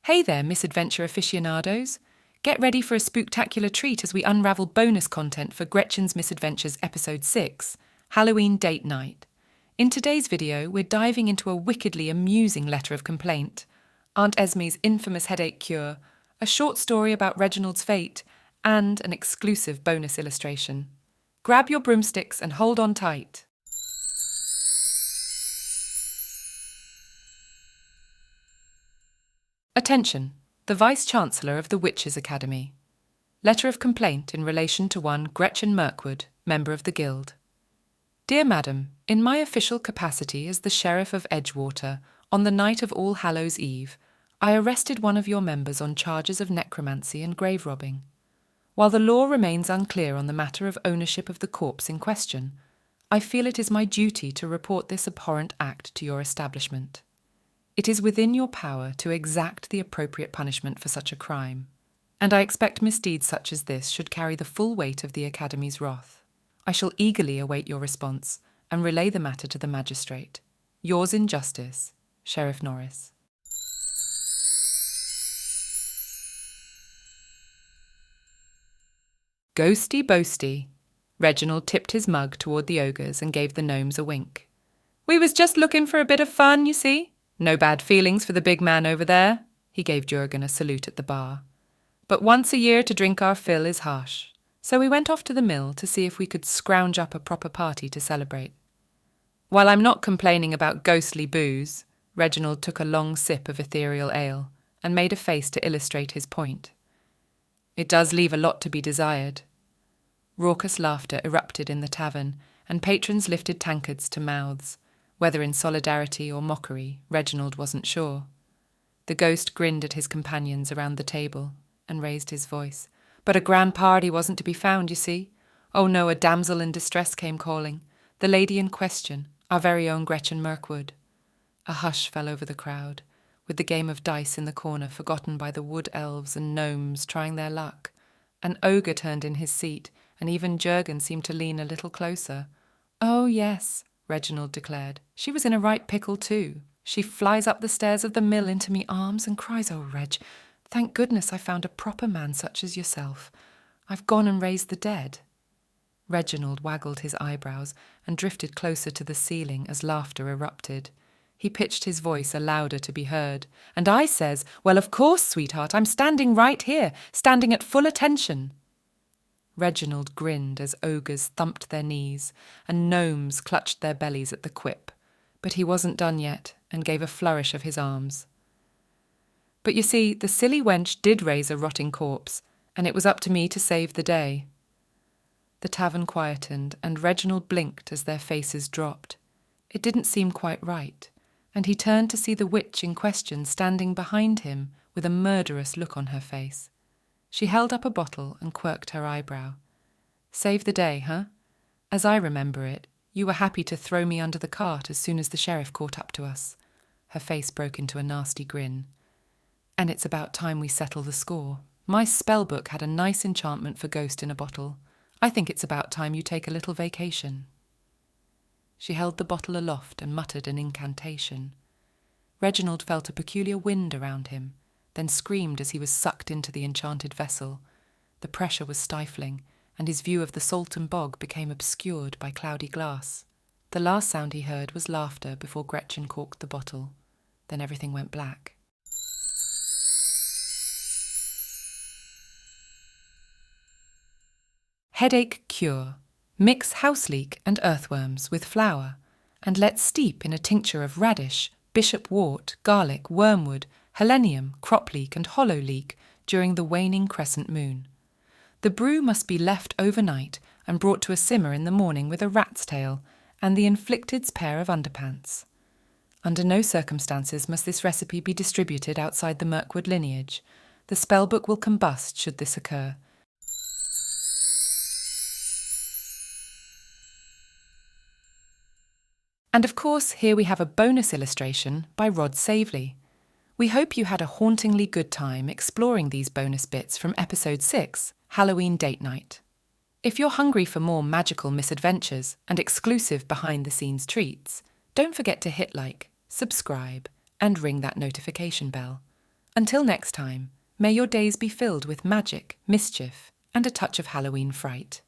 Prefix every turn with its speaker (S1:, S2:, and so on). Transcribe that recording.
S1: Hey there, misadventure aficionados. Get ready for a spooktacular treat as we unravel bonus content for Gretchens Misadventures Episode 6, Halloween Date Night. In today's video, we're diving into a wickedly amusing letter of complaint, Aunt Esme's infamous headache cure, a short story about Reginald's fate, and an exclusive bonus illustration. Grab your broomsticks and hold on tight. Attention, the Vice-Chancellor of the Witches' Academy. Letter of complaint in relation to one Gretchen Mirkwood, member of the Guild. Dear Madam, in my official capacity as the Sheriff of Edgewater, on the night of All Hallows' Eve, I arrested one of your members on charges of necromancy and grave robbing. While the law remains unclear on the matter of ownership of the corpse in question, I feel it is my duty to report this abhorrent act to your establishment. It is within your power to exact the appropriate punishment for such a crime, and I expect misdeeds such as this should carry the full weight of the Academy's wrath. I shall eagerly await your response and relay the matter to the magistrate. Yours in justice, Sheriff Norris. Ghosty boasty. Reginald tipped his mug toward the ogres and gave the gnomes a wink. We was just looking for a bit of fun, you see. No bad feelings for the big man over there. He gave Jurgen a salute at the bar. But once a year to drink our fill is harsh. So we went off to the mill to see if we could scrounge up a proper party to celebrate. While I'm not complaining about ghostly booze, Reginald took a long sip of ethereal ale and made a face to illustrate his point. It does leave a lot to be desired. Raucous laughter erupted in the tavern, and patrons lifted tankards to mouths. Whether in solidarity or mockery, Reginald wasn't sure. The ghost grinned at his companions around the table and raised his voice. But a grand party wasn't to be found, you see. Oh no, a damsel in distress came calling. The lady in question, our very own Gretchen Mirkwood. A hush fell over the crowd, with the game of dice in the corner forgotten by the wood elves and gnomes trying their luck. An ogre turned in his seat, and even Jurgen seemed to lean a little closer. Oh yes, Reginald declared. She was in a right pickle too. She flies up the stairs of the mill into me arms and cries, "Oh, Reg, thank goodness I found a proper man such as yourself. I've gone and raised the dead." Reginald waggled his eyebrows and drifted closer to the ceiling as laughter erupted. He pitched his voice a louder to be heard. And I says, "Well, of course, sweetheart, I'm standing right here, standing at full attention." Reginald grinned as ogres thumped their knees and gnomes clutched their bellies at the quip. But he wasn't done yet and gave a flourish of his arms. But you see, the silly wench did raise a rotting corpse, and it was up to me to save the day. The tavern quietened, and Reginald blinked as their faces dropped. It didn't seem quite right, and he turned to see the witch in question standing behind him with a murderous look on her face. She held up a bottle and quirked her eyebrow. "Save the day, huh? As I remember it, you were happy to throw me under the cart as soon as the sheriff caught up to us." Her face broke into a nasty grin. "And it's about time we settle the score. My spellbook had a nice enchantment for ghost in a bottle. I think it's about time you take a little vacation." She held the bottle aloft and muttered an incantation. Reginald felt a peculiar wind around him, then screamed as he was sucked into the enchanted vessel. The pressure was stifling, and his view of the Salton Bog became obscured by cloudy glass. The last sound he heard was laughter before Gretchen corked the bottle. Then everything went black. Headache cure. Mix house leek and earthworms with flour, and let steep in a tincture of radish, bishop wort, garlic, wormwood, helenium, crop leek and hollow leek during the waning crescent moon. The brew must be left overnight and brought to a simmer in the morning with a rat's tail and the inflicted's pair of underpants. Under no circumstances must this recipe be distributed outside the Mirkwood lineage. The spellbook will combust should this occur. And of course, here we have a bonus illustration by Rod Savely. We hope you had a hauntingly good time exploring these bonus bits from Episode 6, Halloween Date Night. If you're hungry for more magical misadventures and exclusive behind-the-scenes treats, don't forget to hit like, subscribe, and ring that notification bell. Until next time, may your days be filled with magic, mischief, and a touch of Halloween fright.